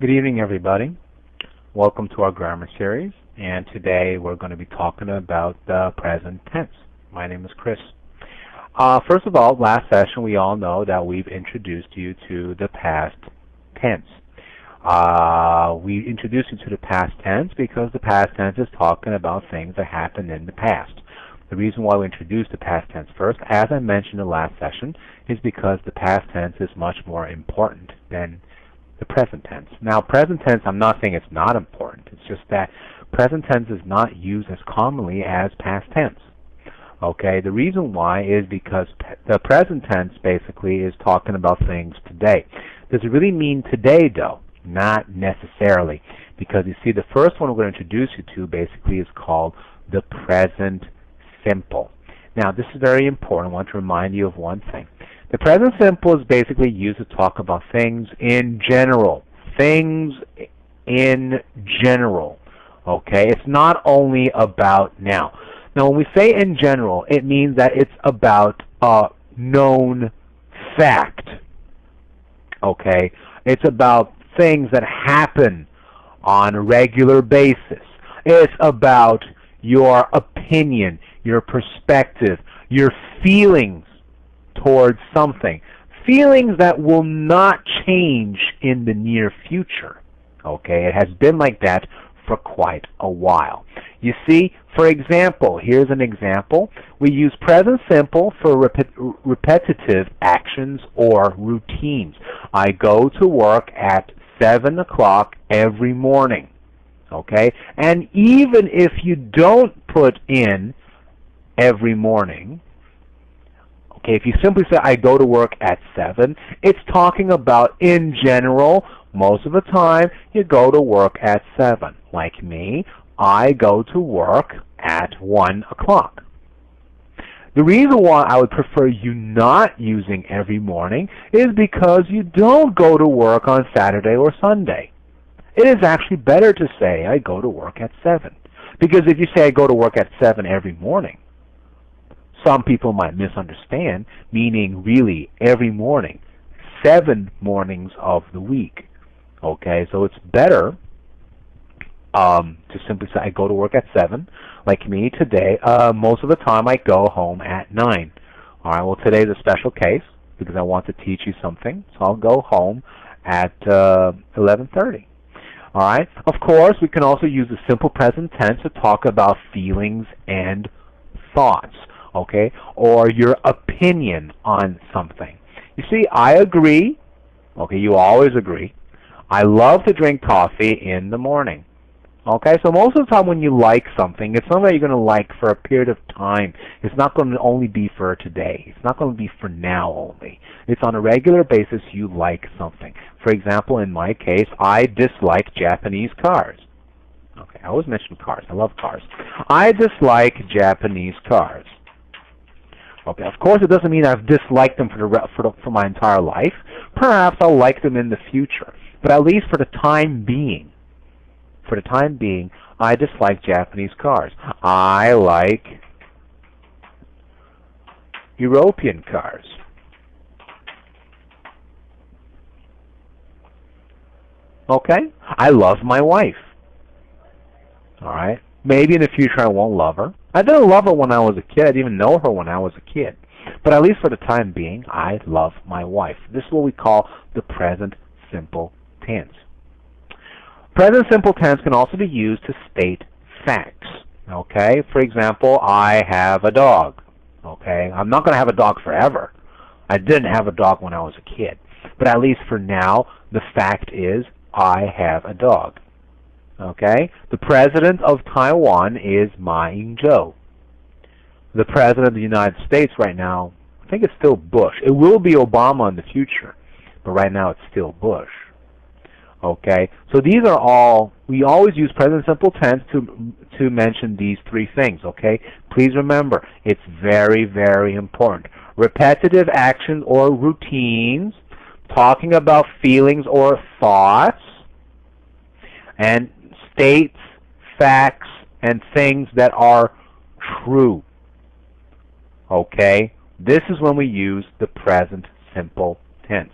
Good evening, everybody. Welcome to our grammar series, and today we're going to be talking about the present tense. My name is Chris. First of all, last session we all know that we've introduced you to the past tense. We introduced you to the past tense because the past tense is talking about things that happened in the past. The reason why we introduced the past tense first, as I mentioned in the last session, is because the past tense is much more important than the present tense. Now, present tense, I'm not saying it's not important. It's just that present tense is not used as commonly as past tense. Okay, the reason why is because the present tense basically is talking about things today. Does it really mean today, though? Not necessarily, because you see, the first one we're going to introduce you to basically is called the present simple. Now, this is very important. I want to remind you of one thing. The present simple is basically used to talk about things in general. Things in general. Okay? It's not only about now. Now, when we say in general, it means that it's about a known fact. Okay? It's about things that happen on a regular basis. It's about your opinion, your perspective, your feelings towards something. Feelings that will not change in the near future. Okay, it has been like that for quite a while. You see, for example, here's an example. We use present simple for repetitive actions or routines. I go to work at 7 o'clock every morning. Okay, and even if you don't put in every morning, okay, if you simply say, I go to work at 7, it's talking about in general, most of the time, you go to work at 7. Like me, I go to work at 1 o'clock. The reason why I would prefer you not using every morning is because you don't go to work on Saturday or Sunday. It is actually better to say, I go to work at 7. Because if you say, I go to work at 7 every morning, some people might misunderstand, meaning really every morning, 7 mornings of the week. Okay, so it's better to simply say, I go to work at 7. Like me today, most of the time I go home at 9. All right, well, today's a special case because I want to teach you something, so I'll go home at 11:30. All right. Of course, we can also use the simple present tense to talk about feelings and thoughts, okay, or your opinion on something. You see, I agree. Okay, you always agree. I love to drink coffee in the morning. Okay, so most of the time when you like something, it's something that you're going to like for a period of time. It's not going to only be for today. It's not going to be for now only. It's on a regular basis you like something. For example, in my case, I dislike Japanese cars. Okay, I always mention cars. I love cars. I dislike Japanese cars. Okay, of course it doesn't mean I've disliked them for my entire life. Perhaps I'll like them in the future. But at least for the time being, I dislike Japanese cars. I like European cars. Okay? I love my wife. All right? Maybe in the future I won't love her. I didn't love her when I was a kid. I didn't even know her when I was a kid. But at least for the time being, I love my wife. This is what we call the present simple tense. Present simple tense can also be used to state facts. Okay? For example, I have a dog. Okay? I'm not going to have a dog forever. I didn't have a dog when I was a kid. But at least for now, the fact is I have a dog. Okay? The president of Taiwan is Ma Ying-jeou. The president of the United States right now, I think it's still Bush. It will be Obama in the future, but right now it's still Bush. Okay? So these are all, we always use present simple tense to mention these three things. Okay? Please remember, it's very, very important. Repetitive actions or routines, talking about feelings or thoughts, and states, facts, and things that are true. Okay? This is when we use the present simple tense.